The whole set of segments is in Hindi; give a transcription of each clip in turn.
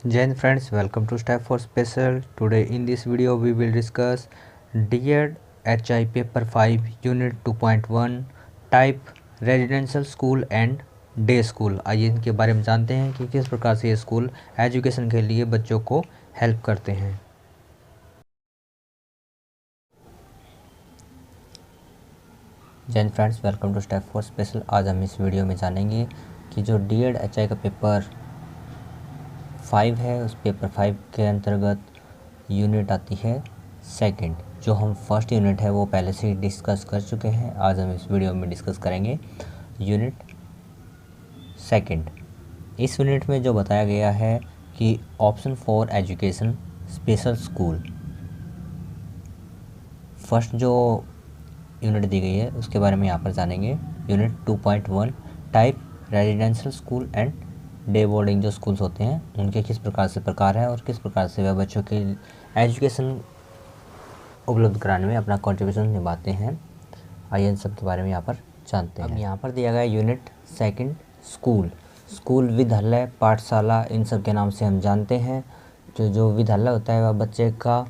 Jai Hind friends, welcome to Step for Special. Today in this video we will discuss DED HI Paper 5 Unit 2.1 Type Residential School and Day School। आइए इनके बारे में जानते हैं कि किस प्रकार से ये स्कूल एजुकेशन के लिए बच्चों को हेल्प करते हैं। जय हिंद friends, welcome to step for special. आज हम इस वीडियो में जानेंगे कि जो DED HI का पेपर 5 है, उस पेपर 5 के अंतर्गत यूनिट आती है सेकंड। जो हम फर्स्ट यूनिट है वो पहले से ही डिस्कस कर चुके हैं। आज हम इस वीडियो में डिस्कस करेंगे यूनिट सेकंड। इस यूनिट में जो बताया गया है कि option for education special school. First जो यूनिट दी गई है उसके बारे में यहाँ पर जानेंगे। Unit 2.1 type residential school and day boarding जो स्कूल्स होते हैं उनके किस प्रकार से प्रकार है और किस प्रकार से वह बच्चों की एजुकेशन उपलब्ध कराने में अपना कंट्रीब्यूशन निभाते हैं। आइए इन सब के बारे में यहाँ पर जानते हैं। अब यहाँ पर दिया गया यूनिट सेकंड स्कूल विद्यालय पाठशाला इन सब के नाम से हम जानते हैं। जो विद्यालय होता है वह बच्चे का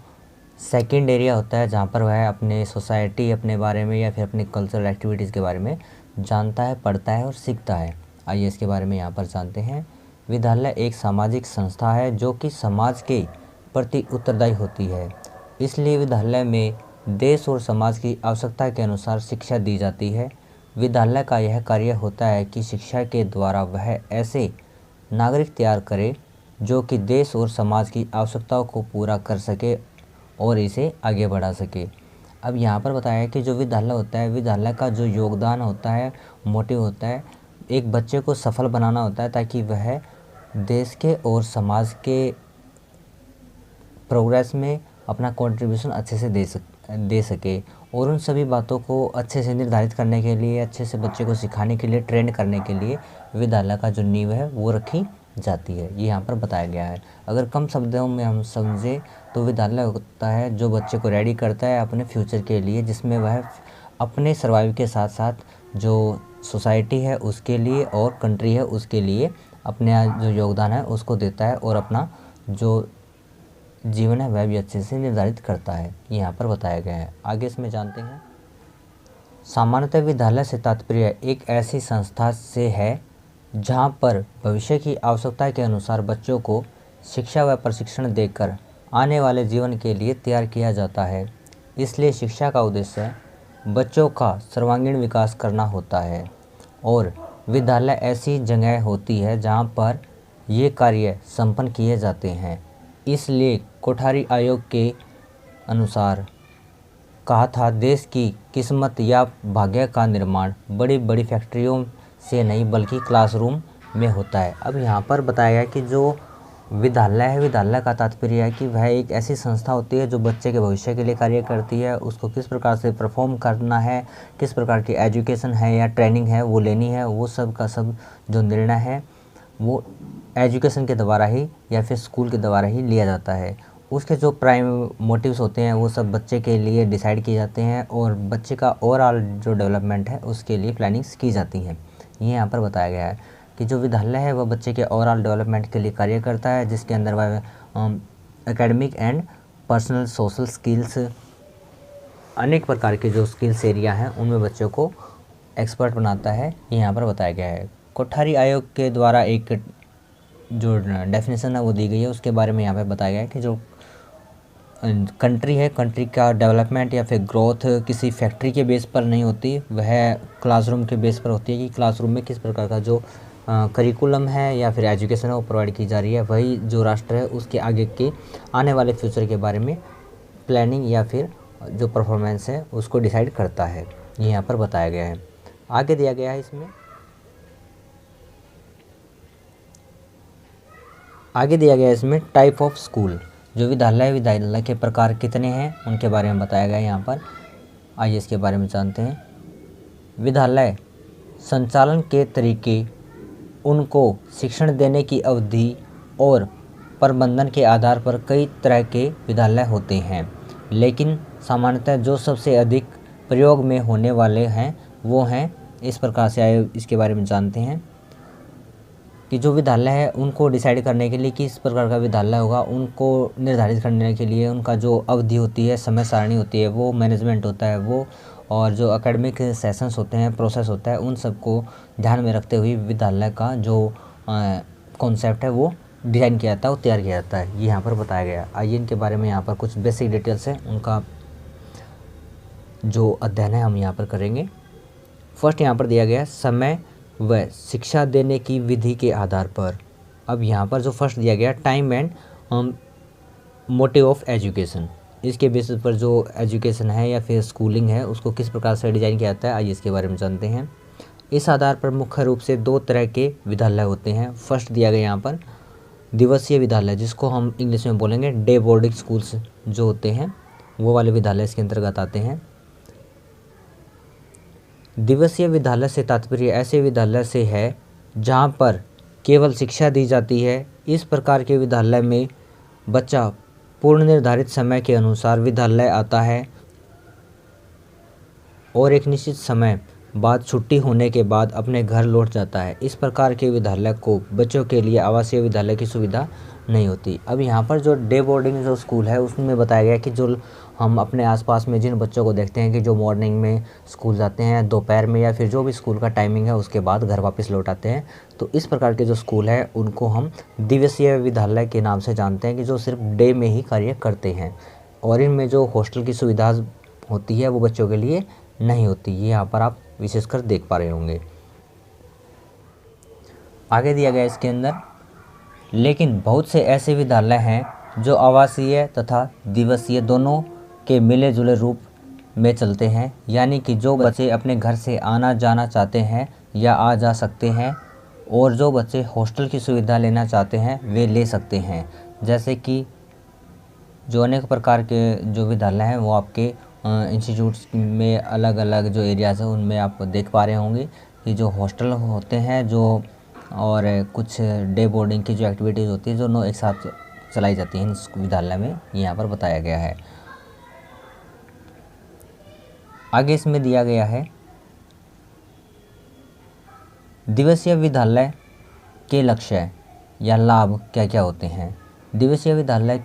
सेकंड एरिया होता है जहाँ पर वह अपने सोसाइटी अपने बारे में या फिर अपनी कल्चरल एक्टिविटीज़ के बारे में जानता है, पढ़ता है और सीखता है। आइए इसके बारे में यहाँ पर जानते हैं। विद्यालय एक सामाजिक संस्था है जो कि समाज के प्रति उत्तरदायी होती है। इसलिए विद्यालय में देश और समाज की आवश्यकता के अनुसार शिक्षा दी जाती है। विद्यालय का यह कार्य होता है कि शिक्षा के द्वारा वह ऐसे नागरिक तैयार करे जो कि देश और समाज की आवश्यकताओं को पूरा कर सके और इसे आगे बढ़ा सके। अब यहाँ पर बताया है कि जो विद्यालय होता है, विद्यालय का जो योगदान होता है, मोटिव होता है, एक बच्चे को सफल बनाना होता है ताकि वह देश के और समाज के प्रोग्रेस में अपना कंट्रीब्यूशन अच्छे से दे सके और उन सभी बातों को अच्छे से निर्धारित करने के लिए, अच्छे से बच्चे को सिखाने के लिए, ट्रेंड करने के लिए विद्यालय का जो नींव है वो रखी जाती है। ये यहाँ पर बताया गया है। अगर कम शब्दों में हम समझें तो विद्यालय होता है जो बच्चे को रेडी करता है अपने फ्यूचर के लिए, जिसमें वह अपने सर्वाइव के साथ साथ जो सोसाइटी है उसके लिए और कंट्री है उसके लिए अपने जो योगदान है उसको देता है और अपना जो जीवन है वह भी अच्छे से निर्धारित करता है। ये यहाँ पर बताया गया है। आगे इसमें जानते हैं। सामान्यतः विद्यालय से तात्पर्य एक ऐसी संस्था से है जहाँ पर भविष्य की आवश्यकता के अनुसार बच्चों को शिक्षा व प्रशिक्षण देकर आने वाले जीवन के लिए तैयार किया जाता है। इसलिए शिक्षा का उद्देश्य बच्चों का सर्वांगीण विकास करना होता है और विद्यालय ऐसी जगह होती है जहाँ पर ये कार्य संपन्न किए जाते हैं। इसलिए कोठारी आयोग के अनुसार कहा था, देश की किस्मत या भाग्य का निर्माण बड़ी बड़ी फैक्ट्रियों से नहीं बल्कि क्लासरूम में होता है। अब यहाँ पर बताया गया कि जो विद्यालय है, विद्यालय का तात्पर्य है कि वह एक ऐसी संस्था होती है जो बच्चे के भविष्य के लिए कार्य करती है। उसको किस प्रकार से परफॉर्म करना है, किस प्रकार की एजुकेशन है या ट्रेनिंग है वो लेनी है, वो सब का सब जो निर्णय है वो एजुकेशन के द्वारा ही या फिर स्कूल के द्वारा ही लिया जाता है। उसके जो प्राइम मोटिव्स होते हैं वो सब बच्चे के लिए डिसाइड किए जाते हैं और बच्चे का ओवरऑल जो डेवलपमेंट है उसके लिए प्लानिंग्स की जाती हैं। ये यहाँ पर बताया गया है कि जो विद्यालय है वह बच्चे के ओवरऑल डेवलपमेंट के लिए कार्य करता है, जिसके अंदर वह academic and personal social skills अनेक प्रकार के जो स्किल्स एरिया हैं उनमें बच्चों को एक्सपर्ट बनाता है। ये यहाँ पर बताया गया है। कोठारी आयोग के द्वारा एक जो डेफिनेशन है वो दी गई है, उसके बारे में यहाँ पे बताया गया है कि जो कंट्री है, कंट्री का डेवलपमेंट या फिर ग्रोथ किसी फैक्ट्री के बेस पर नहीं होती, वह क्लासरूम के बेस पर होती है कि क्लासरूम में किस प्रकार का जो करिकुलम है या फिर एजुकेशन है वो प्रोवाइड की जा रही है। वही जो राष्ट्र है उसके आगे के आने वाले फ्यूचर के बारे में प्लानिंग या फिर जो परफॉर्मेंस है उसको डिसाइड करता है। ये यहाँ पर बताया गया है। आगे दिया गया है इसमें, आगे दिया गया है इसमें टाइप ऑफ स्कूल। जो विद्यालय के प्रकार कितने हैं उनके बारे में बताया गया है यहाँ पर। आइए इसके बारे में जानते हैं। विद्यालय संचालन के तरीके, उनको शिक्षण देने की अवधि और प्रबंधन के आधार पर कई तरह के विद्यालय होते हैं, लेकिन सामान्यतः जो सबसे अधिक प्रयोग में होने वाले हैं वो हैं इस प्रकार से। आइए इसके बारे में जानते हैं। कि जो विद्यालय है उनको डिसाइड करने के लिए किस प्रकार का विद्यालय होगा, उनको निर्धारित करने के लिए उनका जो अवधि होती है, समय सारणी होती है, वो मैनेजमेंट होता है वो, और जो एकेडमिक सेशंस होते हैं, प्रोसेस होता है, उन सबको ध्यान में रखते हुए विद्यालय का जो कॉन्सेप्ट है वो डिज़ाइन किया जाता है, वो तैयार किया जाता है। ये यहाँ पर बताया गया है। आइए इनके बारे में यहाँ पर कुछ बेसिक डिटेल्स है उनका जो अध्ययन है हम यहाँ पर करेंगे। फर्स्ट यहाँ पर दिया गया है समय व शिक्षा देने की विधि के आधार पर। अब यहाँ पर जो फर्स्ट दिया गया time and motive of education, इसके बेसिस पर जो एजुकेशन है या फिर स्कूलिंग है उसको किस प्रकार से डिज़ाइन किया जाता है, आइए इसके बारे में जानते हैं। इस आधार पर मुख्य रूप से 2 तरह के विद्यालय होते हैं। फर्स्ट दिया गया यहाँ पर दिवसीय विद्यालय, जिसको हम इंग्लिश में बोलेंगे डे बोर्डिंग स्कूल्स जो होते हैं, वो वाले विद्यालय इसके अंतर्गत आते हैं। दिवसीय विद्यालय से तात्पर्य ऐसे विद्यालय से है जहाँ पर केवल शिक्षा दी जाती है। इस प्रकार के विद्यालय में बच्चा पूर्ण निर्धारित समय के अनुसार विद्यालय आता है और एक निश्चित समय बाद छुट्टी होने के बाद अपने घर लौट जाता है। इस प्रकार के विद्यालय को बच्चों के लिए आवासीय विद्यालय की सुविधा नहीं होती। अब यहाँ पर जो डे बोर्डिंग जो स्कूल है उसमें बताया गया कि जो हम अपने आसपास में जिन बच्चों को देखते हैं कि जो मॉर्निंग में स्कूल जाते हैं, दोपहर में या फिर जो भी स्कूल का टाइमिंग है उसके बाद घर वापस लौट आते हैं, तो इस प्रकार के जो स्कूल है उनको हम दिवसीय विद्यालय के नाम से जानते हैं कि जो सिर्फ डे में ही कार्य करते हैं, और इनमें जो हॉस्टल की सुविधा होती है वो बच्चों के लिए नहीं होती। ये यहाँ पर आप विशेषकर देख पा रहे होंगे। आगे दिया गया इसके अंदर, लेकिन बहुत से ऐसे विद्यालय हैं जो आवासीय तथा दिवसीय दोनों के मिले जुले रूप में चलते हैं, यानी कि जो बच्चे अपने घर से आना जाना चाहते हैं या आ जा सकते हैं, और जो बच्चे हॉस्टल की सुविधा लेना चाहते हैं वे ले सकते हैं। जैसे कि जो अनेक प्रकार के जो विद्यालय हैं वो आपके इंस्टीट्यूट्स में अलग अलग जो एरियाज़ हैं उनमें आप देख पा रहे होंगे कि जो हॉस्टल होते हैं जो, और कुछ डे बोर्डिंग की जो एक्टिविटीज़ होती है जो एक साथ चलाई जाती हैं इस विद्यालय में, यहाँ पर बताया गया है। आगे इसमें दिया गया है दिवसीय विद्यालय के लक्ष्य या लाभ क्या क्या होते हैं। दिवसीय विद्यालय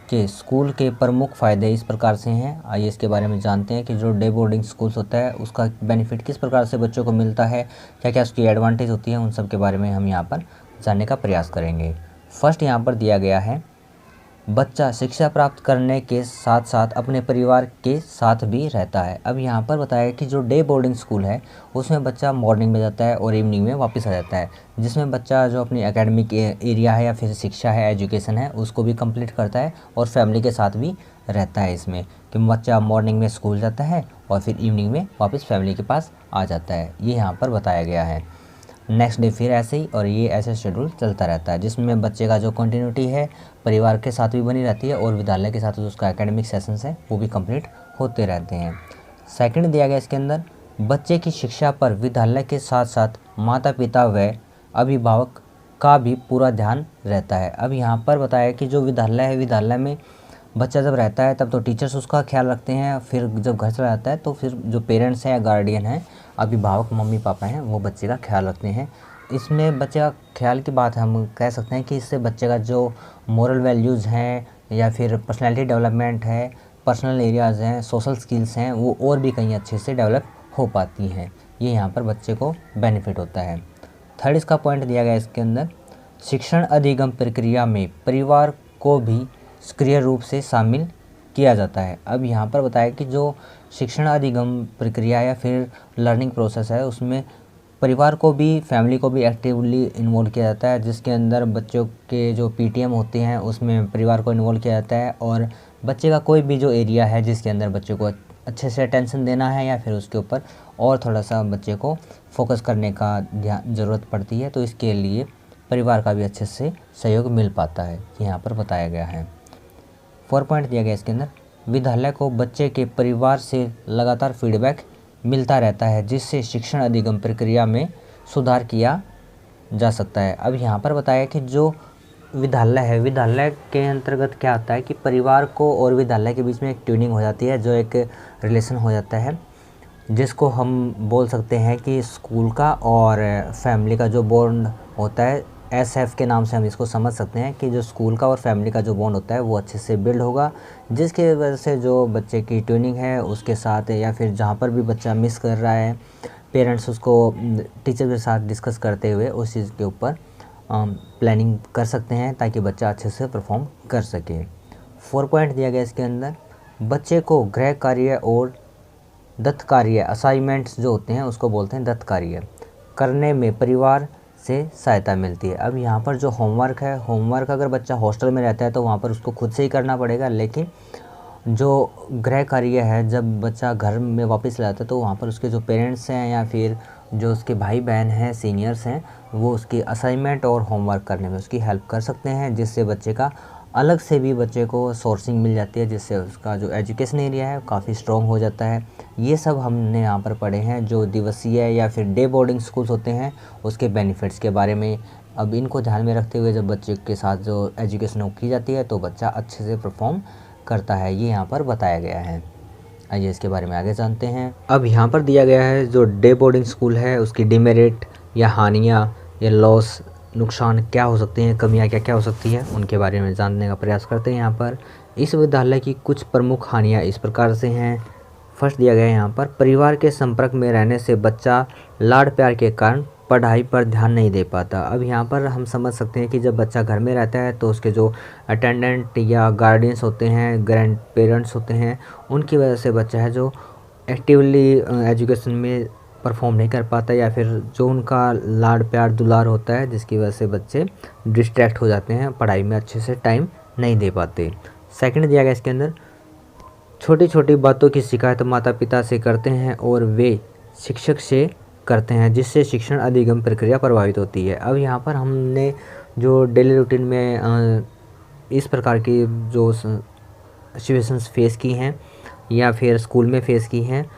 के स्कूल के प्रमुख फ़ायदे इस प्रकार से हैं। आइए इसके बारे में जानते हैं कि जो डे बोर्डिंग स्कूल्स होता है उसका बेनिफिट किस प्रकार से बच्चों को मिलता है, क्या क्या उसकी एडवांटेज होती है, उन सब के बारे में हम यहाँ पर जानने का प्रयास करेंगे। फर्स्ट यहाँ पर दिया गया है बच्चा शिक्षा प्राप्त करने के साथ साथ अपने परिवार के साथ भी रहता है। अब यहाँ पर बताया कि जो डे बोर्डिंग स्कूल है उसमें बच्चा मॉर्निंग में जाता है और इवनिंग में वापस आ जाता है, जिसमें बच्चा जो अपनी एकेडमिक एरिया है या फिर शिक्षा है, एजुकेशन है, उसको भी कंप्लीट करता है और फैमिली के साथ भी रहता है। इसमें कि बच्चा मॉर्निंग में स्कूल जाता है और फिर इवनिंग में वापस फैमिली के पास आ जाता है, ये यहाँ पर बताया गया है। नेक्स्ट डे फिर ऐसे ही, और ये ऐसे शेड्यूल चलता रहता है जिसमें बच्चे का जो कंटिन्यूटी है परिवार के साथ भी बनी रहती है और विद्यालय के साथ जो उसका एकेडमिक सेशंस है वो भी कंप्लीट होते रहते हैं। सेकंड दिया गया इसके अंदर बच्चे की शिक्षा पर विद्यालय के साथ साथ माता पिता व अभिभावक का भी पूरा ध्यान रहता है। अब यहाँ पर बताया कि जो विद्यालय है, विद्यालय में बच्चा जब रहता है तब तो टीचर्स उसका ख्याल रखते हैं, फिर जब घर चला जाता है तो फिर जो पेरेंट्स हैं या गार्डियन हैं, अभिभावक मम्मी पापा हैं, वो बच्चे का ख्याल रखते हैं। इसमें बच्चे का ख्याल की बात हम कह सकते हैं कि इससे बच्चे का जो मोरल वैल्यूज़ हैं या फिर पर्सनैलिटी डेवलपमेंट है, पर्सनल एरियाज़ हैं, सोशल स्किल्स हैं, वो और भी कहीं अच्छे से डेवलप हो पाती हैं। ये यहाँ पर बच्चे को बेनिफिट होता है। थर्ड इसका पॉइंट दिया गया इसके अंदर, शिक्षण अधिगम प्रक्रिया में परिवार को भी सक्रिय रूप से शामिल किया जाता है। अब यहाँ पर बताया कि जो शिक्षण अधिगम प्रक्रिया या फिर लर्निंग प्रोसेस है उसमें परिवार को भी, फैमिली को भी एक्टिवली इन्वॉल्व किया जाता है, जिसके अंदर बच्चों के जो पीटीएम होते हैं उसमें परिवार को इन्वॉल्व किया जाता है, और बच्चे का कोई भी जो एरिया है जिसके अंदर बच्चे को अच्छे से अटेंशन देना है या फिर उसके ऊपर और थोड़ा सा बच्चे को फोकस करने का ज़रूरत पड़ती है, तो इसके लिए परिवार का भी अच्छे से सहयोग मिल पाता है, यहाँ पर बताया गया है। 4 पॉइंट दिया गया इसके अंदर, विद्यालय को बच्चे के परिवार से लगातार फीडबैक मिलता रहता है जिससे शिक्षण अधिगम प्रक्रिया में सुधार किया जा सकता है। अब यहाँ पर बताया कि जो विद्यालय है, विद्यालय के अंतर्गत क्या आता है कि परिवार को और विद्यालय के बीच में एक ट्यूनिंग हो जाती है, जो एक रिलेशन हो जाता है, जिसको हम बोल सकते हैं कि स्कूल का और फैमिली का जो बॉन्ड होता है SF के नाम से हम इसको समझ सकते हैं कि जो स्कूल का और फैमिली का जो बॉन्ड होता है वो अच्छे से बिल्ड होगा, जिसकी वजह से जो बच्चे की ट्यूनिंग है उसके साथ या फिर जहाँ पर भी बच्चा मिस कर रहा है, पेरेंट्स उसको टीचर के साथ डिस्कस करते हुए उस चीज़ के ऊपर प्लानिंग कर सकते हैं ताकि बच्चा अच्छे से परफॉर्म कर सके। 4 पॉइंट दिया गया इसके अंदर, बच्चे को गृह कार्य और दत्त कार्य असाइनमेंट्स जो होते हैं उसको बोलते हैं दत्त कार्य करने में परिवार से सहायता मिलती है। अब यहाँ पर जो होमवर्क है, होमवर्क अगर बच्चा हॉस्टल में रहता है तो वहाँ पर उसको खुद से ही करना पड़ेगा, लेकिन जो गृह कार्य है जब बच्चा घर में वापस लाता है तो वहाँ पर उसके जो पेरेंट्स हैं या फिर जो उसके भाई बहन हैं, सीनियर्स हैं, वो उसकी असाइनमेंट और होमवर्क करने में उसकी हेल्प कर सकते हैं, जिससे बच्चे का अलग से भी बच्चे को सोर्सिंग मिल जाती है, जिससे उसका जो एजुकेशन एरिया है काफ़ी स्ट्रॉन्ग हो जाता है। ये सब हमने यहाँ पर पढ़े हैं जो दिवसीय या फिर डे बोर्डिंग स्कूल्स होते हैं उसके बेनिफिट्स के बारे में। अब इनको ध्यान में रखते हुए जब बच्चे के साथ जो एजुकेशन की जाती है तो बच्चा अच्छे से परफॉर्म करता है, ये यहाँ पर बताया गया है। आइए इसके बारे में आगे जानते हैं। अब यहाँ पर दिया गया है जो डे बोर्डिंग स्कूल है उसकी डिमेरिट या हानियाँ या लॉस, नुकसान क्या हो सकते हैं, कमियाँ क्या क्या हो सकती हैं, उनके बारे में जानने का प्रयास करते हैं। यहाँ पर इस विद्यालय की कुछ प्रमुख हानियाँ इस प्रकार से हैं। फर्स्ट दिया गया है यहाँ पर, परिवार के संपर्क में रहने से बच्चा लाड़ प्यार के कारण पढ़ाई पर ध्यान नहीं दे पाता। अब यहाँ पर हम समझ सकते हैं कि जब बच्चा घर में रहता है तो उसके जो अटेंडेंट या गार्डियंस होते हैं, ग्रैंड पेरेंट्स होते हैं, उनकी वजह से बच्चा है जो एक्टिवली एजुकेशन में परफॉर्म नहीं कर पाता, या फिर जो उनका लाड़ प्यार दुलार होता है जिसकी वजह से बच्चे डिस्ट्रैक्ट हो जाते हैं, पढ़ाई में अच्छे से टाइम नहीं दे पाते। सेकंड दिया गया इसके अंदर, छोटी छोटी बातों की शिकायत माता पिता से करते हैं और वे शिक्षक से करते हैं, जिससे शिक्षण अधिगम प्रक्रिया प्रभावित होती है। अब यहाँ पर हमने जो डेली रूटीन में इस प्रकार की जो सिचुएशंस फेस की हैं या फिर स्कूल में फेस की हैं,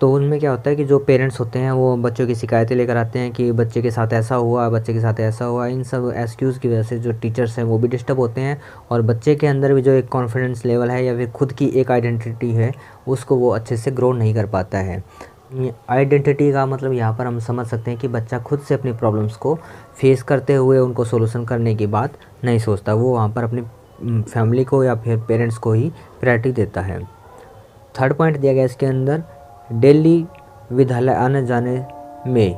तो उनमें क्या होता है कि जो पेरेंट्स होते हैं वो बच्चों की शिकायतें लेकर आते हैं कि बच्चे के साथ ऐसा हुआ, बच्चे के साथ ऐसा हुआ। इन सब एक्सक्यूज़ की वजह से जो टीचर्स हैं वो भी डिस्टर्ब होते हैं और बच्चे के अंदर भी जो एक कॉन्फिडेंस लेवल है या फिर खुद की एक आइडेंटिटी है उसको वो अच्छे से ग्रो नहीं कर पाता है। आइडेंटिटी का मतलब यहाँ पर हम समझ सकते हैं कि बच्चा खुद से अपनी प्रॉब्लम्स को फेस करते हुए उनको सोल्यूशन करने की बात नहीं सोचता, वो वहाँ पर अपनी फैमिली को या फिर पेरेंट्स को ही प्रायोरिटी देता है। थर्ड पॉइंट दिया गया इसके अंदर, डेली विद्यालय आने जाने में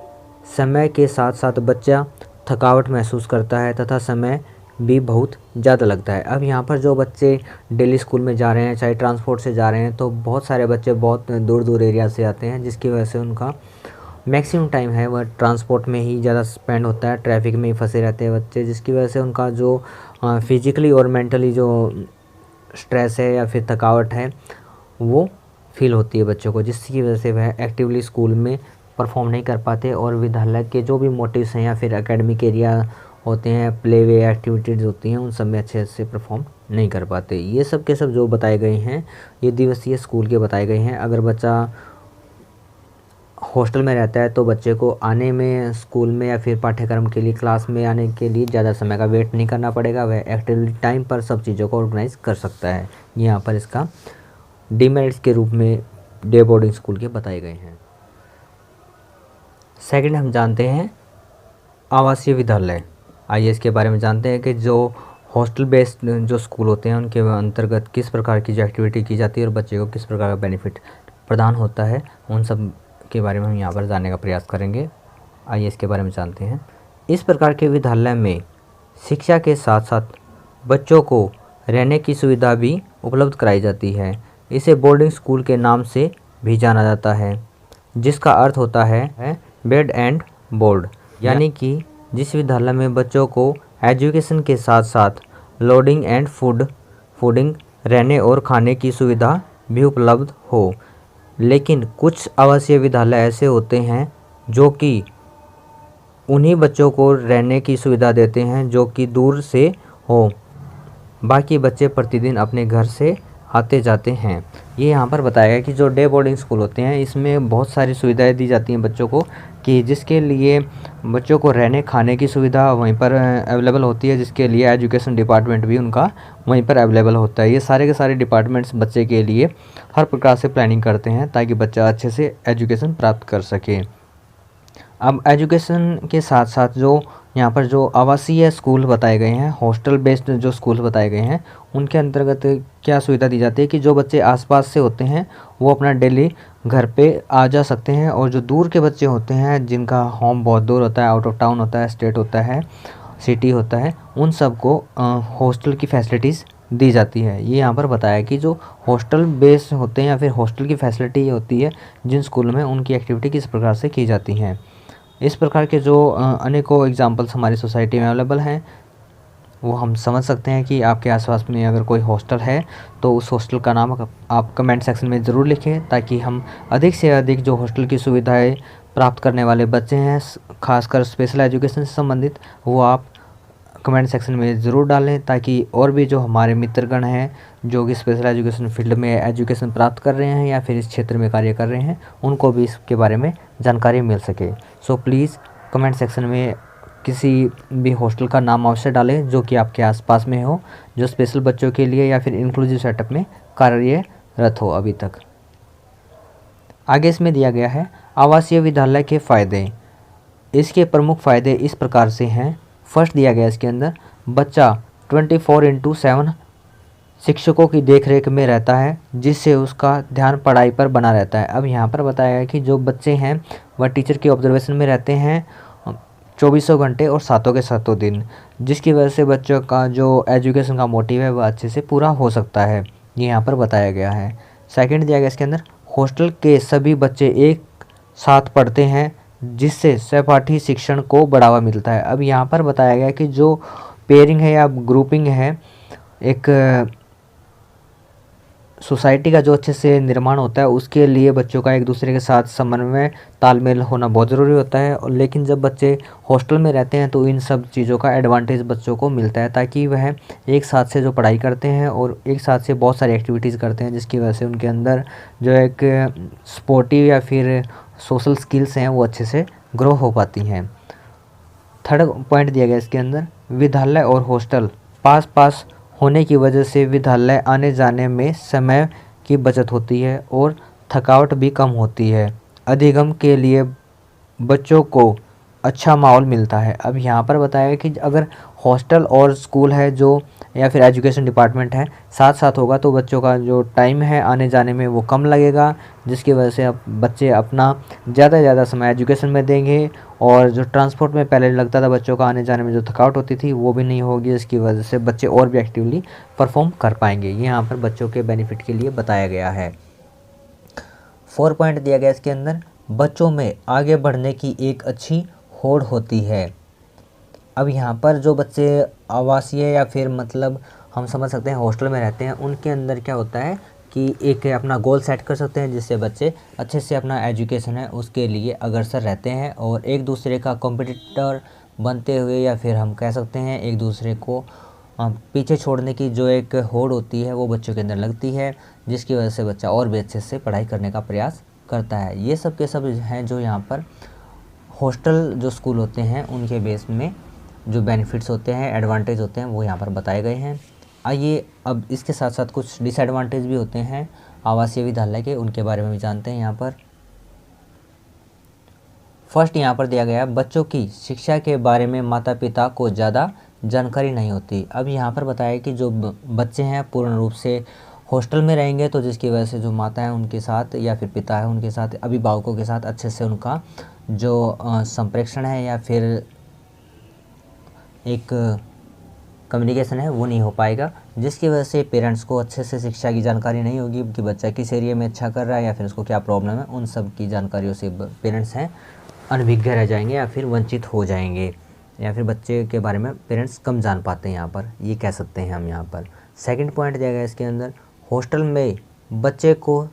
समय के साथ साथ बच्चा थकावट महसूस करता है तथा समय भी बहुत ज़्यादा लगता है। अब यहाँ पर जो बच्चे डेली स्कूल में जा रहे हैं, चाहे ट्रांसपोर्ट से जा रहे हैं, तो बहुत सारे बच्चे बहुत दूर दूर एरिया से आते हैं, जिसकी वजह से उनका मैक्सिमम टाइम है वह ट्रांसपोर्ट में ही ज़्यादा स्पेंड होता है, ट्रैफिक में ही फंसे रहते हैं बच्चे, जिसकी वजह से उनका जो फिजिकली और मेंटली जो स्ट्रेस है या फिर थकावट है वो फील होती है बच्चों को, जिसकी वजह से वह एक्टिवली स्कूल में परफॉर्म नहीं कर पाते और विद्यालय के जो भी मोटिव्स हैं या फिर एकेडमिक एरिया होते हैं, प्ले वे एक्टिविटीज़ होती हैं, उन सब में अच्छे से परफॉर्म नहीं कर पाते। ये सब के सब जो बताए गए हैं ये दिवसीय स्कूल के बताए गए हैं। अगर बच्चा हॉस्टल में रहता है तो बच्चे को आने में स्कूल में या फिर पाठ्यक्रम के लिए क्लास में आने के लिए ज़्यादा समय का वेट नहीं करना पड़ेगा, वह एक्टिवली टाइम पर सब चीज़ों को ऑर्गेनाइज कर सकता है। यहाँ पर इसका डिमेरिट्स के रूप में डे बोर्डिंग स्कूल के बताए गए हैं। सेकंड हम जानते हैं आवासीय विद्यालय। आइए इसके बारे में जानते हैं कि जो हॉस्टल बेस्ड जो स्कूल होते हैं उनके अंतर्गत किस प्रकार की जो एक्टिविटी की जाती है और बच्चे को किस प्रकार का बेनिफिट प्रदान होता है, उन सब के बारे में हम यहाँ पर जानने का प्रयास करेंगे। आइए इसके बारे में जानते हैं। इस प्रकार के विद्यालय में शिक्षा के साथ साथ बच्चों को रहने की सुविधा भी उपलब्ध कराई जाती है। इसे बोर्डिंग स्कूल के नाम से भी जाना जाता है, जिसका अर्थ होता है बेड एंड बोर्ड, यानी कि जिस विद्यालय में बच्चों को एजुकेशन के साथ साथ लोडिंग एंड फूडिंग, रहने और खाने की सुविधा भी उपलब्ध हो। लेकिन कुछ आवासीय विद्यालय ऐसे होते हैं जो कि उन्हीं बच्चों को रहने की सुविधा देते हैं जो कि दूर से हो, बाकी बच्चे प्रतिदिन अपने घर से आते जाते हैं। ये यहाँ पर बताया गया कि जो डे बोर्डिंग स्कूल होते हैं इसमें बहुत सारी सुविधाएं दी जाती हैं बच्चों को, कि जिसके लिए बच्चों को रहने खाने की सुविधा वहीं पर अवेलेबल होती है, जिसके लिए एजुकेशन डिपार्टमेंट भी उनका वहीं पर अवेलेबल होता है। ये सारे के सारे डिपार्टमेंट्स बच्चे के लिए हर प्रकार से प्लानिंग करते हैं ताकि बच्चा अच्छे से एजुकेशन प्राप्त कर सके। अब एजुकेशन के साथ साथ जो यहाँ पर जो आवासीय स्कूल बताए गए हैं, हॉस्टल बेस्ड जो स्कूल बताए गए हैं, उनके अंतर्गत क्या सुविधा दी जाती है कि जो बच्चे आसपास से होते हैं वो अपना डेली घर पे आ जा सकते हैं, और जो दूर के बच्चे होते हैं जिनका होम बहुत दूर होता है, आउट ऑफ टाउन होता है, स्टेट होता है, सिटी होता है, उन सबको हॉस्टल की फैसिलिटीज़ दी जाती है। ये यहाँ पर बताया कि जो हॉस्टल बेस होते हैं या फिर हॉस्टल की फैसिलिटी ये होती है जिन स्कूल में उनकी एक्टिविटी किस प्रकार से की जाती हैं। इस प्रकार के जो अनेकों एग्जांपल्स हमारी सोसाइटी में अवेलेबल हैं, वो हम समझ सकते हैं कि आपके आसपास में अगर कोई हॉस्टल है तो उस हॉस्टल का नाम आप कमेंट सेक्शन में ज़रूर लिखें, ताकि हम अधिक से अधिक जो हॉस्टल की सुविधाएं प्राप्त करने वाले बच्चे हैं, खासकर स्पेशल एजुकेशन से संबंधित, वो आप कमेंट सेक्शन में ज़रूर डालें, ताकि और भी जो हमारे मित्रगण हैं जो कि स्पेशल एजुकेशन फील्ड में एजुकेशन प्राप्त कर रहे हैं या फिर इस क्षेत्र में कार्य कर रहे हैं, उनको भी इसके बारे में जानकारी मिल सके। सो प्लीज़ कमेंट सेक्शन में किसी भी हॉस्टल का नाम अवश्य डालें जो कि आपके आसपास में हो, जो स्पेशल बच्चों के लिए या फिर इंक्लूसिव सेटअप में कार्यरत हो अभी तक। आगे इसमें दिया गया है आवासीय विद्यालय के फ़ायदे। इसके प्रमुख फ़ायदे इस प्रकार से हैं। फर्स्ट दिया गया इसके अंदर, बच्चा 24/7 शिक्षकों की देखरेख में रहता है, जिससे उसका ध्यान पढ़ाई पर बना रहता है। अब यहाँ पर बताया गया कि जो बच्चे हैं वह टीचर के ऑब्जर्वेशन में रहते हैं 24 घंटे और सातों के सातों दिन, जिसकी वजह से बच्चों का जो एजुकेशन का मोटिव है वह अच्छे से पूरा हो सकता है। ये यहाँ पर बताया गया है। सेकंड दिया गया इसके अंदर, हॉस्टल के सभी बच्चे एक साथ पढ़ते हैं, जिससे सहपाठी शिक्षण को बढ़ावा मिलता है। अब यहाँ पर बताया गया कि जो पेयरिंग है या ग्रुपिंग है, एक सोसाइटी का जो अच्छे से निर्माण होता है उसके लिए बच्चों का एक दूसरे के साथ समन्वय तालमेल होना बहुत ज़रूरी होता है। और लेकिन जब बच्चे हॉस्टल में रहते हैं तो इन सब चीज़ों का एडवांटेज बच्चों को मिलता है, ताकि वह एक साथ से जो पढ़ाई करते हैं और एक साथ से बहुत सारी एक्टिविटीज़ करते हैं, जिसकी वजह से उनके अंदर जो एक स्पोर्टिव या फिर सोशल स्किल्स हैं वो अच्छे से ग्रो हो पाती हैं। थर्ड पॉइंट दिया गया इसके अंदर, विद्यालय और हॉस्टल पास पास होने की वजह से विद्यालय आने जाने में समय की बचत होती है और थकावट भी कम होती है। अधिगम के लिए बच्चों को अच्छा माहौल मिलता है। अब यहाँ पर बताया गया कि अगर हॉस्टल और स्कूल है जो या फिर एजुकेशन डिपार्टमेंट है साथ साथ होगा तो बच्चों का जो टाइम है आने जाने में वो कम लगेगा, जिसकी वजह से अब बच्चे अपना ज़्यादा से ज़्यादा समय एजुकेशन में देंगे, और जो ट्रांसपोर्ट में पहले लगता था बच्चों का आने जाने में जो थकावट होती थी वो भी नहीं होगी, जिसकी वजह से बच्चे और भी एक्टिवली परफॉर्म कर पाएंगे। ये यहाँ पर बच्चों के बेनिफिट के लिए बताया गया है। 4 पॉइंट दिया गया इसके अंदर, बच्चों में आगे बढ़ने की एक अच्छी होड़ होती है। अब यहाँ पर जो बच्चे आवासीय या फिर मतलब हम समझ सकते हैं हॉस्टल में रहते हैं, उनके अंदर क्या होता है कि एक अपना गोल सेट कर सकते हैं, जिससे बच्चे अच्छे से अपना एजुकेशन है उसके लिए अग्रसर रहते हैं, और एक दूसरे का कॉम्पिटिटर बनते हुए या फिर हम कह सकते हैं एक दूसरे को पीछे छोड़ने की जो एक होड़ होती है वो बच्चों के अंदर लगती है, जिसकी वजह से बच्चा और भी अच्छे से पढ़ाई करने का प्रयास करता है। ये सब के सब हैं जो यहाँ पर हॉस्टल जो स्कूल होते हैं उनके बेस में जो बेनिफिट्स होते हैं, एडवांटेज होते हैं, वो यहाँ पर बताए गए हैं। आइए अब इसके साथ साथ कुछ डिसएडवांटेज भी होते हैं आवासीय विद्यालय के, उनके बारे में भी जानते हैं यहाँ पर। फर्स्ट यहाँ पर दिया गया, बच्चों की शिक्षा के बारे में माता पिता को ज़्यादा जानकारी नहीं होती। अब यहाँ पर बताया कि जो बच्चे हैं पूर्ण रूप से हॉस्टल में रहेंगे, तो जिसकी वजह से जो माता है उनके साथ या फिर पिता है उनके साथ, अभिभावकों के साथ अच्छे से उनका जो संप्रेषण है या फिर एक कम्युनिकेशन है वो नहीं हो पाएगा, जिसकी वजह से पेरेंट्स को अच्छे से शिक्षा की जानकारी नहीं होगी कि बच्चा किस एरिया में अच्छा कर रहा है या फिर उसको क्या प्रॉब्लम है। उन सब की जानकारियों से पेरेंट्स हैं अनभिज्ञ रह जाएंगे या फिर वंचित हो जाएंगे, या फिर बच्चे के बारे में पेरेंट्स कम जान पाते हैं यहाँ पर, ये कह सकते हैं हम यहाँ पर। सेकंड पॉइंट दिया गया इसके अंदर, हॉस्टल में बच्चे को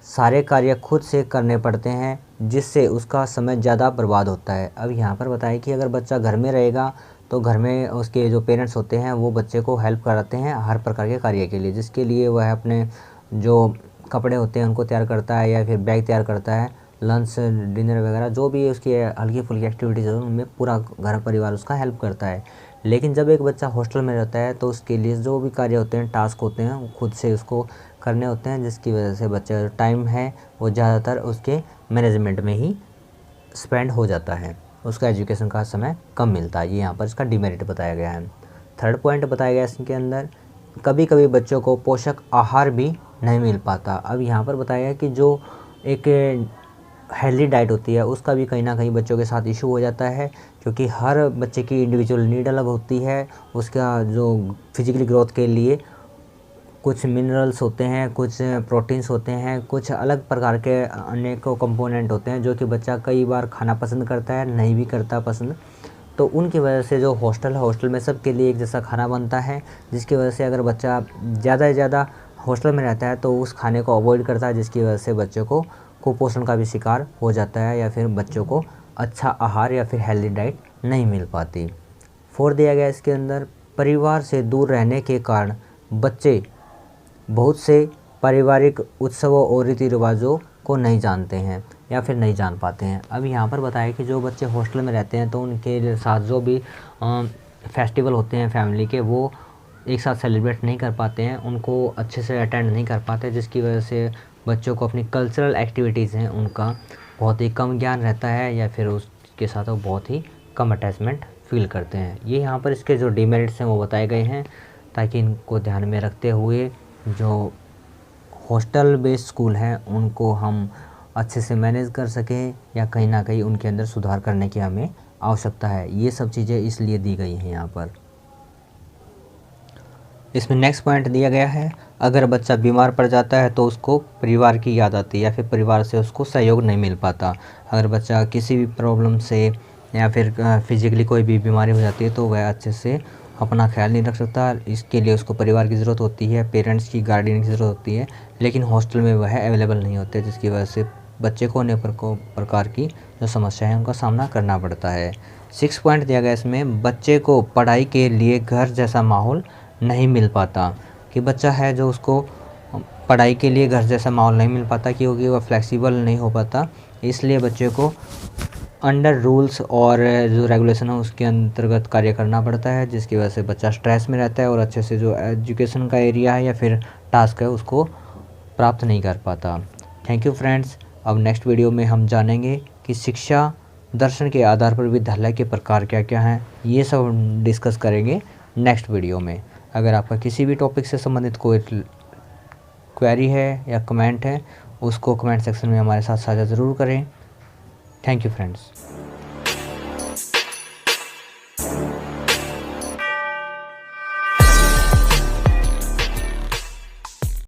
सारे कार्य खुद से करने पड़ते हैं, जिससे उसका समय ज़्यादा बर्बाद होता है। अब यहाँ पर बताया कि अगर बच्चा घर में रहेगा तो घर में उसके जो पेरेंट्स होते हैं वो बच्चे को हेल्प कराते हैं हर प्रकार के कार्य के लिए, जिसके लिए वह अपने जो कपड़े होते हैं उनको तैयार करता है या फिर बैग तैयार करता है, लंच डिनर वगैरह जो भी उसकी हल्की फुल्की एक्टिविटीज़ है उनमें पूरा घर परिवार उसका हेल्प करता है। लेकिन जब एक बच्चा हॉस्टल में रहता है तो उसके लिए जो भी कार्य होते हैं, टास्क होते हैं, वो खुद से उसको करने होते हैं, जिसकी वजह से बच्चे का टाइम है वो ज़्यादातर उसके मैनेजमेंट में ही स्पेंड हो जाता है। उसका एजुकेशन का समय कम मिलता है। ये यहाँ पर इसका डिमेरिट बताया गया है। थर्ड पॉइंट बताया गया है इसके अंदर, कभी कभी बच्चों को पोषक आहार भी नहीं मिल पाता। अब यहाँ पर बताया गया कि जो एक हेल्दी डाइट होती है उसका भी कहीं ना कहीं बच्चों के साथ इशू हो जाता है, क्योंकि हर बच्चे की इंडिविजुअल नीड अलग होती है। उसका जो फिजिकली ग्रोथ के लिए कुछ मिनरल्स होते हैं, कुछ प्रोटीन्स होते हैं, कुछ अलग प्रकार के अनेकों कंपोनेंट होते हैं जो कि बच्चा कई बार खाना पसंद करता है, नहीं भी करता पसंद। तो उनकी वजह से जो हॉस्टल है, हॉस्टल में सबके लिए एक जैसा खाना बनता है, जिसकी वजह से अगर बच्चा ज़्यादा से ज़्यादा हॉस्टल में रहता है तो उस खाने को अवॉइड करता है, जिसकी वजह से बच्चों को कुपोषण का भी शिकार हो जाता है, या फिर बच्चों को अच्छा आहार या फिर हेल्दी डाइट नहीं मिल पाती। 4 दिया गया इसके अंदर, परिवार से दूर रहने के कारण बच्चे बहुत से पारिवारिक उत्सवों और रीति रिवाजों को नहीं जानते हैं या फिर नहीं जान पाते हैं। अब यहाँ पर बताया कि जो बच्चे हॉस्टल में रहते हैं तो उनके साथ जो भी फेस्टिवल होते हैं फैमिली के, वो एक साथ सेलिब्रेट नहीं कर पाते हैं, उनको अच्छे से अटेंड नहीं कर पाते, जिसकी वजह से बच्चों को अपनी कल्चरल एक्टिविटीज़ हैं उनका बहुत ही कम ज्ञान रहता है, या फिर उसके साथ वो बहुत ही कम अटैचमेंट फील करते हैं। ये यहाँ पर इसके जो डिमेरिट्स हैं वो बताए गए हैं, ताकि इनको ध्यान में रखते हुए जो हॉस्टल बेस्ड स्कूल हैं उनको हम अच्छे से मैनेज कर सकें, या कहीं ना कहीं उनके अंदर सुधार करने की हमें आवश्यकता है। ये सब चीज़ें इसलिए दी गई हैं यहाँ पर। इसमें नेक्स्ट पॉइंट दिया गया है, अगर बच्चा बीमार पड़ जाता है तो उसको परिवार की याद आती है या फिर परिवार से उसको सहयोग नहीं मिल पाता। अगर बच्चा किसी भी प्रॉब्लम से या फिर फिजिकली कोई भी बीमारी हो जाती है तो वह अच्छे से अपना ख्याल नहीं रख सकता। इसके लिए उसको परिवार की ज़रूरत होती है, पेरेंट्स की, गार्डियन की ज़रूरत होती है, लेकिन हॉस्टल में वह अवेलेबल नहीं होते, जिसकी वजह से बच्चे को अनेक प्रकार की जो समस्या है उनका सामना करना पड़ता है। 6 पॉइंट दिया गया इसमें, बच्चे को पढ़ाई के लिए घर जैसा माहौल नहीं मिल पाता। कि बच्चा है जो उसको पढ़ाई के लिए घर जैसा माहौल नहीं मिल पाता, क्योंकि वह फ्लेक्सिबल नहीं हो पाता, इसलिए बच्चे को अंडर रूल्स और जो रेगुलेशन है उसके अंतर्गत कार्य करना पड़ता है, जिसकी वजह से बच्चा स्ट्रेस में रहता है और अच्छे से जो एजुकेशन का एरिया है या फिर टास्क है उसको प्राप्त नहीं कर पाता। Thank you friends. अब नेक्स्ट वीडियो में हम जानेंगे कि शिक्षा दर्शन के आधार पर विद्यालय के प्रकार क्या क्या हैं, ये सब डिस्कस करेंगे नेक्स्ट वीडियो में। अगर आपका किसी भी टॉपिक से संबंधित कोई क्वेरी है या कमेंट है, उसको कमेंट सेक्शन में हमारे साथ साझा ज़रूर करें। Thank you friends.